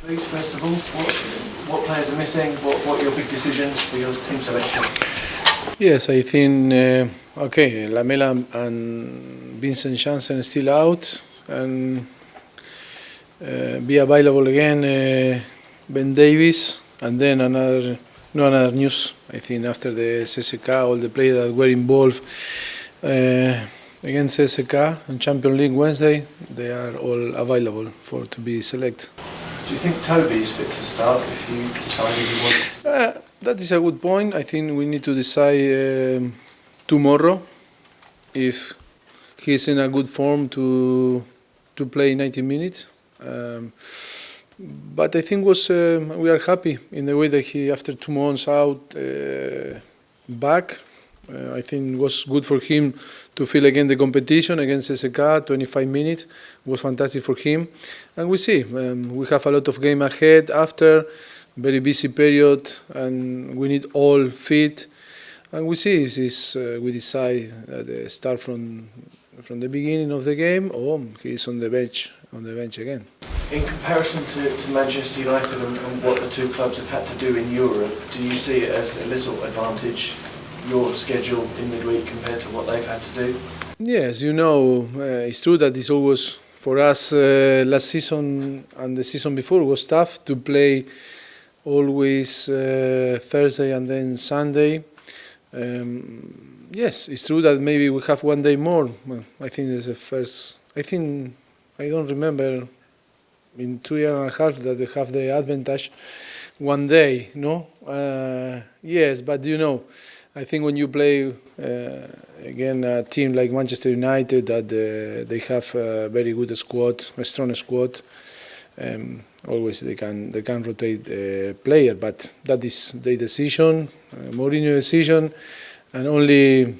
Please, first of all, what players are missing? What are your big decisions for your team selection? Yes, I think Lamela and Vincent Janssen are still out, and be available again Ben Davies, and then another news. I think after the CSKA, all the players that were involved against CSKA in Champions League Wednesday, they are all available to be selected. Do you think Toby is fit to start if you decided you want? That is a good point. I think we need to decide tomorrow if he's in a good form to play 90 minutes. But I think we are happy in the way that he, after 2 months out, back. I think it was good for him to feel again the competition against CSKA. 25 minutes was fantastic for him, and we see we have a lot of game ahead after very busy period, and we need all fit. And we see if we decide that start from the beginning of the game, or he's on the bench again. In comparison to Manchester United and what the two clubs have had to do in Europe, do you see it as a little advantage, your schedule in midweek compared to what they've had to do? Yes, it's true that it's always, for us, last season and the season before was tough to play always Thursday and then Sunday. Yes, it's true that maybe we have 1 day more. Well, I think it's the first. I don't remember in 2 years and a half that they have the advantage 1 day. No, yes, but I think when you play again a team like Manchester United, that they have a very good squad, a strong squad. Always they can rotate the player, but that is their decision, Mourinho decision, and only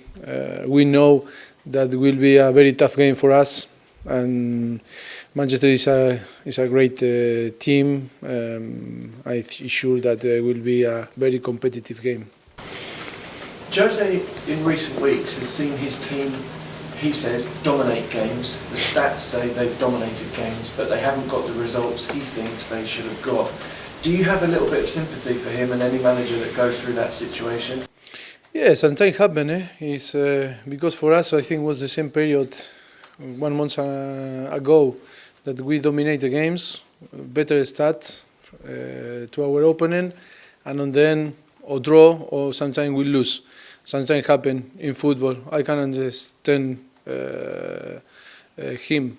we know that will be a very tough game for us. And Manchester is a great team. I'm sure that it will be a very competitive game. Jose, in recent weeks, has seen his team, he says, dominate games. The stats say they've dominated games, but they haven't got the results he thinks they should have got. Do you have a little bit of sympathy for him and any manager that goes through that situation? Yeah, sometimes happen. It's because for us, I think it was the same period 1 month ago that we dominate the games, better start to our opponent, and then or draw or sometimes we lose. Sometimes happen in football. I can understand him.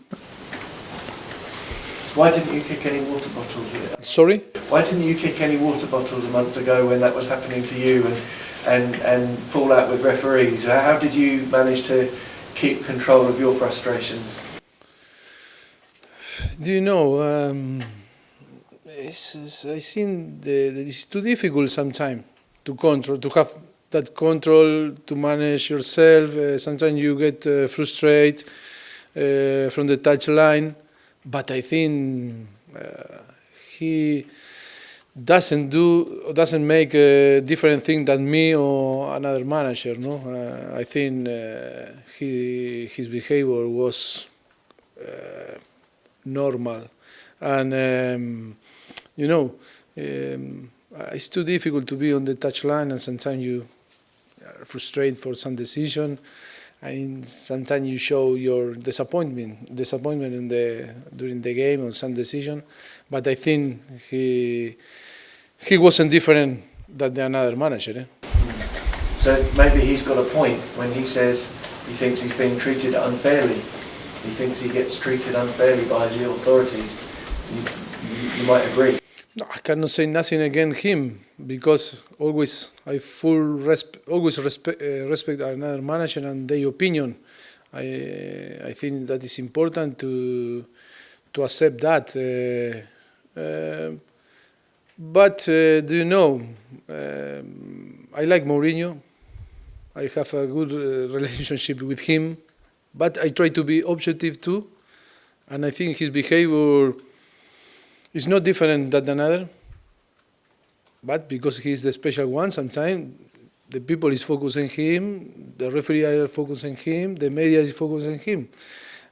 Why didn't you kick any water bottles? Sorry? Why didn't you kick any water bottles a month ago when that was happening to you and fall out with referees? How did you manage to keep control of your frustrations? I think it's too difficult sometimes to control, to have that control, to manage yourself. Sometimes you get frustrated from the touchline, but I think he doesn't make a different thing than me or another manager. No, I think his behavior was normal, and it's too difficult to be on the touchline, and sometimes you are frustrated for some decision, and sometimes you show your disappointment during the game on some decision. But I think he wasn't different than another manager. So maybe he's got a point when he says he thinks he's being treated unfairly. He thinks he gets treated unfairly by the authorities. You might agree. No, I cannot say nothing against him because always respect another manager and their opinion. I think that is important to accept that. But I like Mourinho. I have a good relationship with him, but I try to be objective too, and I think his behavior is not different than another. But because he is the special one, sometimes the people is focusing him, the referee are focusing him, the media is focusing him.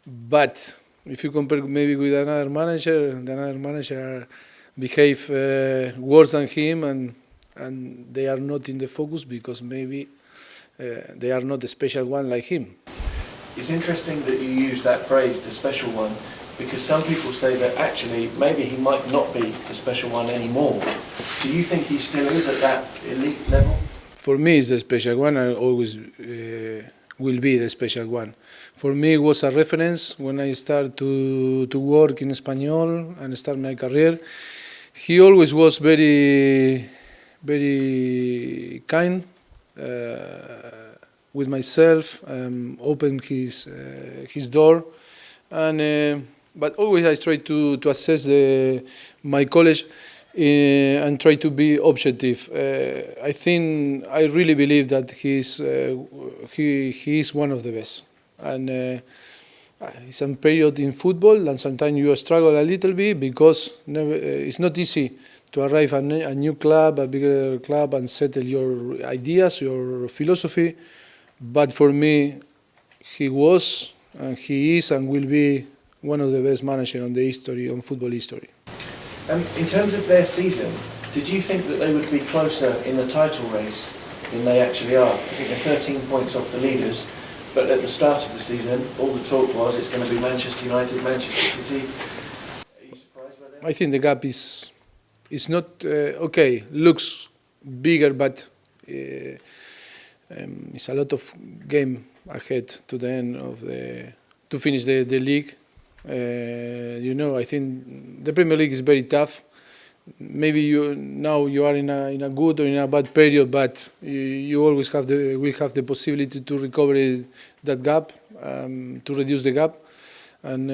But if you compare maybe with another manager are behave worse than him, and they are not in the focus because maybe they are not the special one like him. It's interesting that you use that phrase, the special one, because some people say that actually maybe he might not be the special one anymore. Do you think he still is at that elite level? For me, it's the special one. I always will be the special one. For me, it was a reference when I started to work in Espanol and start my career. He always was very, very kind with myself, opened his door, and but always I try to assess my college and try to be objective. I really believe that he is one of the best, and it's a period in football, and sometimes you struggle a little bit because it's not easy to arrive at a new club, a bigger club, and settle your ideas, your philosophy. But for me, he was, and he is, and will be one of the best managers on football history. In terms of their season, did you think that they would be closer in the title race than they actually are? I think they're 13 points off the leaders, but at the start of the season, all the talk was it's going to be Manchester United, Manchester City. Are you surprised by that? I think the gap is not okay. Looks bigger, but it's a lot of game ahead to the end of to finish the league. I think the Premier League is very tough. Maybe you are in a good or in a bad period, but you always will have the possibility to recover that gap, to reduce the gap. And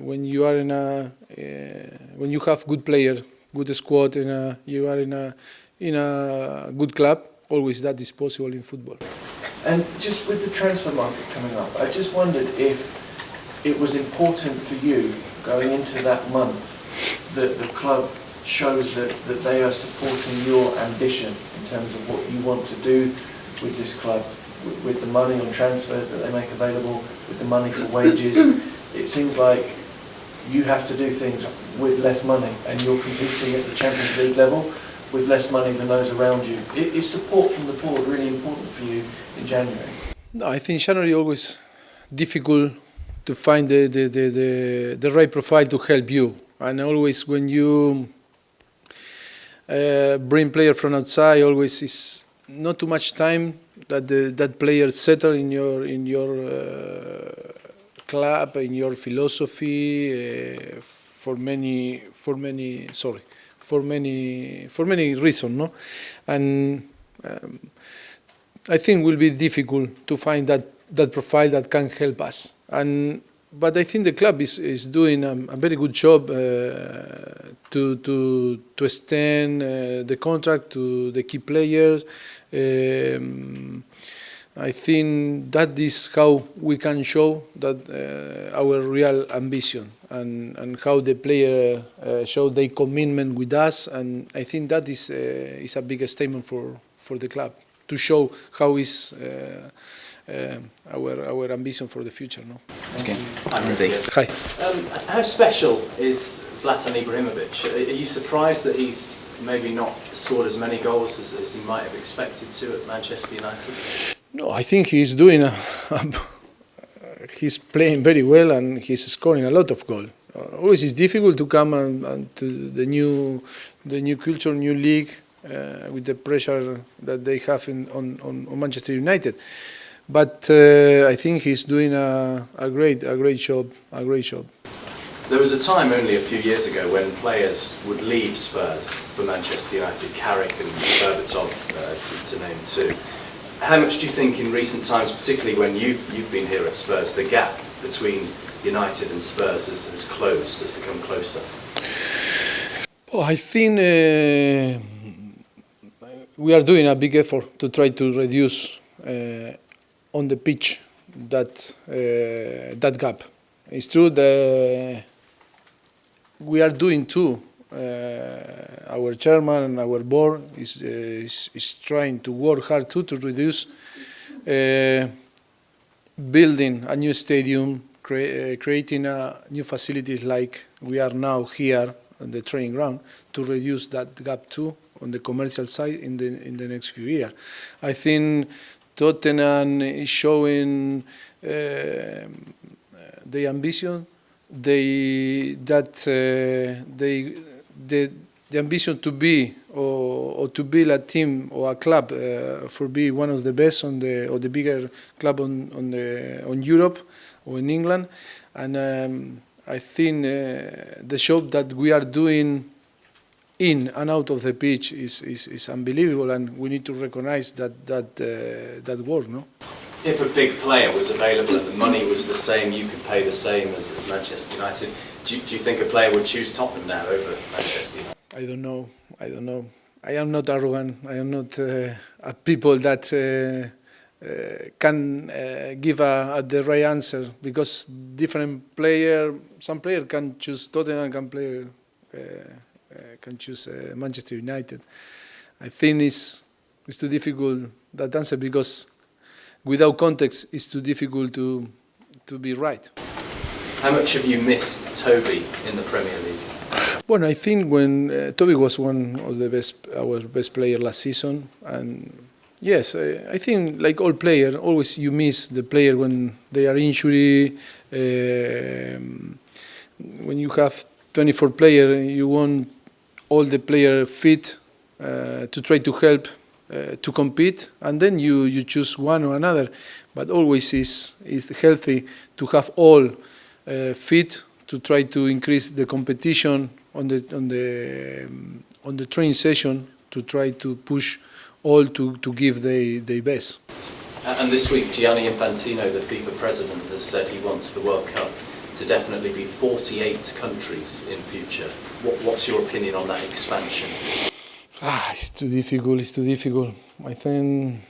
when you are when you have good player, good squad, and you are in a good club, always that is possible in football. And just with the transfer market coming up, I just wondered if it was important for you going into that month that the club shows that they are supporting your ambition in terms of what you want to do with this club, with the money on transfers that they make available, with the money for wages. It seems like you have to do things with less money, and you're competing at the Champions League level with less money than those around you. Is support from the board really important for you in January? No, I think January always difficult to find the right profile to help you, and always when you bring player from outside, always is not too much time that that player settle in your club, in your philosophy, for many reasons, no? And I think it will be difficult to find that profile that can help us. But I think the club is doing a very good job to extend the contract to the key players. I think that is how we can show that our real ambition and how the player show their commitment with us. And I think that is a big statement for the club to show how is our ambition for the future. No? Okay. Hi, Mauricio. Hi. How special is Zlatan Ibrahimovic? Are you surprised that he's maybe not scored as many goals as he might have expected to at Manchester United? No, I think he's doing he's playing very well and he's scoring a lot of goals. Always it's difficult to come and to the new culture, new league with the pressure that they have on Manchester United. But I think he's doing a great job. There was a time only a few years ago when players would leave Spurs for Manchester United, Carrick and Berbatov, to name two. How much do you think in recent times, particularly when you've been here at Spurs, the gap between United and Spurs has closed, has become closer? Oh, I think we are doing a big effort to try to reduce on the pitch that gap. It's true that we are doing too. Our chairman and our board is trying to work hard too to reduce building a new stadium, creating new facilities like we are now here, the training ground to reduce that gap too on the commercial side in the next few years. I think Tottenham is showing the ambition, the ambition to be or to build a team or a club for be one of the best or the bigger club on Europe or in England, and I think the job that we are doing in and out of the pitch is unbelievable, and we need to recognize that work, no? If a big player was available and the money was the same, you could pay the same as Manchester United, do you think a player would choose Tottenham now over Manchester United? I don't know. I am not arrogant. I am not a people that can give the right answer, because different player, some player can choose Tottenham, can choose Manchester United. I think it's too difficult that answer, because without context it's too difficult to be right. How much have you missed Toby in the Premier League? Well, I think when Toby was one of our best player last season, and yes, I think like all players, always you miss the player when they are injury. When you have 24 players, you want all the players fit to try to help to compete, and then you choose one or another. But always is healthy to have all fit to try to increase the competition on the training session, to try to push all to give their best. And this week, Gianni Infantino, the FIFA president, has said he wants the World Cup to definitely be 48 countries in future. What's your opinion on that expansion? It's too difficult. I think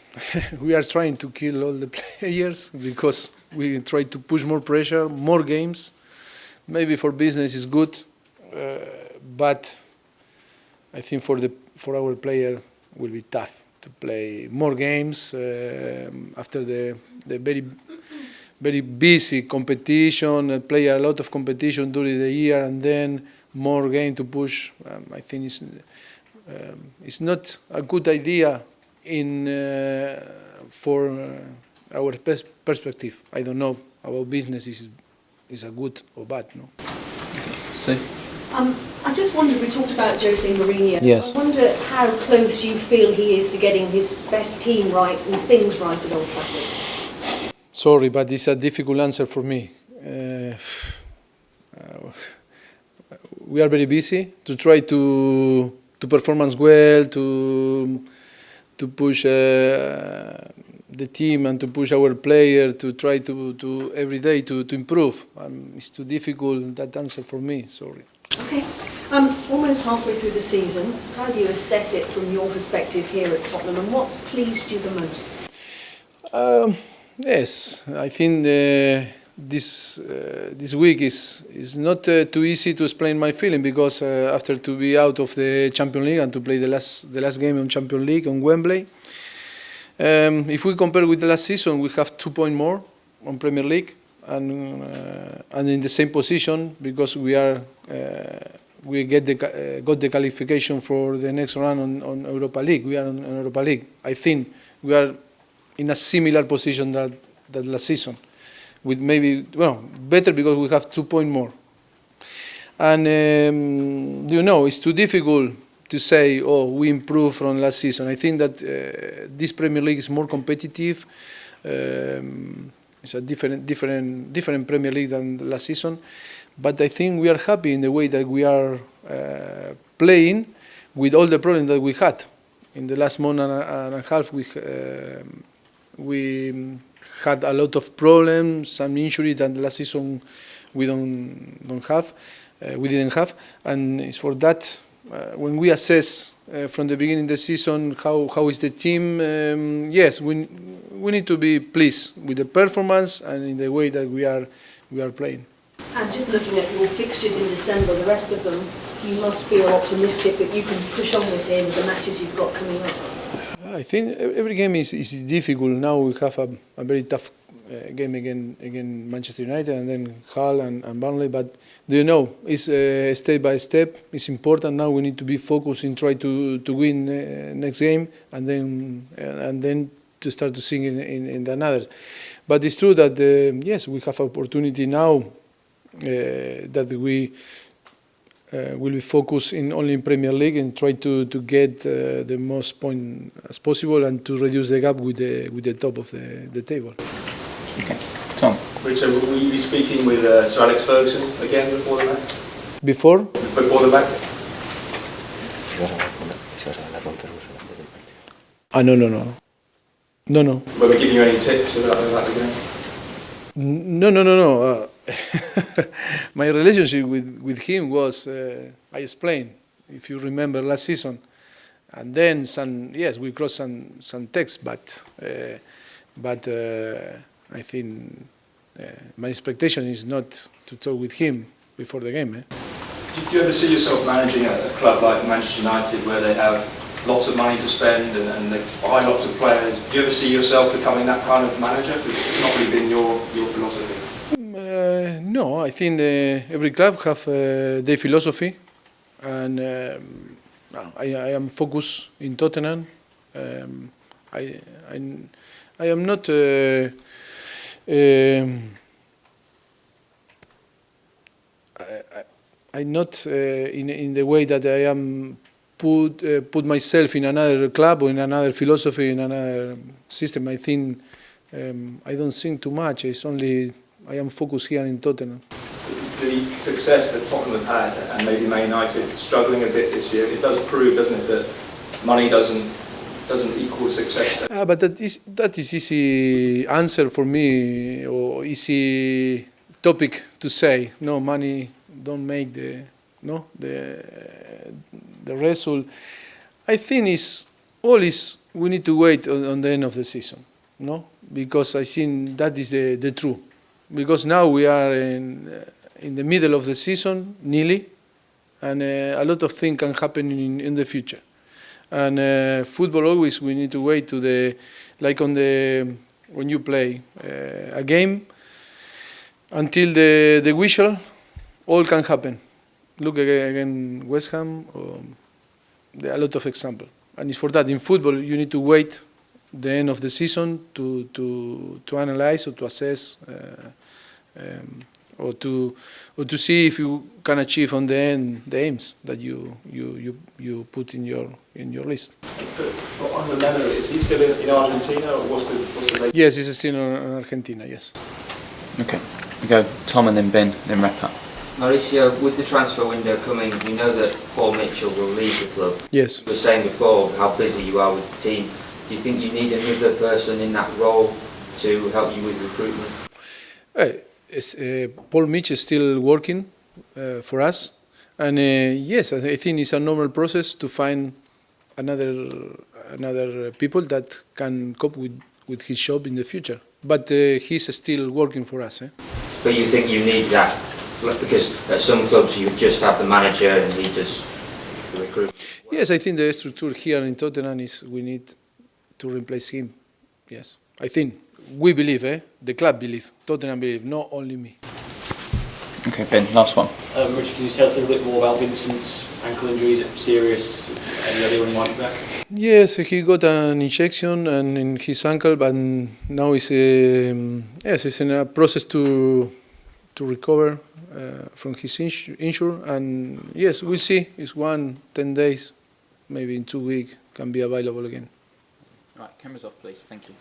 we are trying to kill all the players, because we try to push more pressure, more games. Maybe for business is good, but I think for our player will be tough to play more games after the very busy competition, play a lot of competition during the year, and then more game to push. I think it's not a good idea for our perspective. I don't know about business is a good or bad, no? See? I just wondered, we talked about Jose Mourinho. Yes. I wonder how close you feel he is to getting his best team right and things right at Old Trafford. Sorry, but it's a difficult answer for me. We are very busy to try to performance well, to push the team and to push our player, to try to every day to improve. It's too difficult, that answer for me, sorry. Okay. Almost halfway through the season, how do you assess it from your perspective here at Tottenham, and what's pleased you the most? Yes, I think this week is not too easy to explain my feeling, because after to be out of the Champions League and to play the last game in Champions League on Wembley, if we compare with the last season, we have 2 points more on Premier League, and in the same position, because we got the qualification for the next round on Europa League. We are on Europa League. I think we are in a similar position that last season, with maybe better, because we have 2 points more. And it's too difficult to say, we improved from last season. I think that this Premier League is more competitive. It's a different Premier League than last season, but I think we are happy in the way that we are playing, with all the problems that we had in the last month and a half. We had a lot of problems, some injuries that last season we didn't have, and it's for that when we assess from the beginning of the season how is the team. Yes, we need to be pleased with the performance and in the way that we are playing. And just looking at your fixtures in December, the rest of them, you must feel optimistic that you can push on with him with the matches you've got coming up. I think every game is difficult. Now we have a very tough game again Manchester United, and then Hull and Burnley. But it's step by step. It's important now. We need to be focused and try to win next game, and then to start to sing in another. But it's true that yes, we have opportunity now that we will be focused only in Premier League and try to get the most point as possible and to reduce the gap with the top of the table. Okay, Tom. Richard, will you be speaking with Sir Alex Ferguson again before the match? Before? Before the match? No. Were we giving you any tips about the game? No. My relationship with him was, I explained, if you remember last season, and then we crossed some texts, but I think my expectation is not to talk with him before the game. Do you ever see yourself managing a club like Manchester United where they have lots of money to spend and they buy lots of players? Do you ever see yourself becoming that kind of manager? Because it's not really been your philosophy. No, I think every club have their philosophy, and I am focused in Tottenham. I am not. I'm not in the way that I am put myself in another club or in another philosophy, in another system. I think I don't think too much. It's only I am focused here in Tottenham. The success that Tottenham have had and maybe Man United struggling a bit this year, it does prove, doesn't it, that money doesn't equal success. But that is easy answer for me, or easy topic to say. No, money don't make the result. I think we need to wait on the end of the season, no? Because I think that is the truth. Because now we are in the middle of the season, nearly, and a lot of things can happen in the future. And football always we need to wait to when you play a game until the whistle, all can happen. Look again West Ham. There are a lot of examples, and it's for that in football you need to wait the end of the season to analyze or to assess or to see if you can achieve on the end the aims that you put in your list. But on the level, is he still in Argentina, or what's the latest? Yes, he's still in Argentina. Yes. Okay, we go Tom and then Ben, then wrap up. Mauricio, with the transfer window coming, we know that Paul Mitchell will leave the club. Yes. You were saying before how busy you are with the team. Do you think you need another person in that role to help you with recruitment? Paul Mitchell is still working for us, and yes, I think it's a normal process to find another people that can cope with his job in the future. But he's still working for us. But you think you need that? Because at some clubs you just have the manager and he does the recruitment. Yes, I think the structure here in Tottenham is we need to replace him. Yes, I think we believe, the club believe, Tottenham believe, not only me. Okay, Ben, last one. Richard, can you tell us a little bit more about Vincent's ankle injury? Is it serious? Any idea when he might be back? Yes, he got an injection in his ankle, but now he's in a process to recover from his injury. And yes, we'll see. It's 10 days, maybe in 2 weeks, can be available again. Right, cameras off, please. Thank you.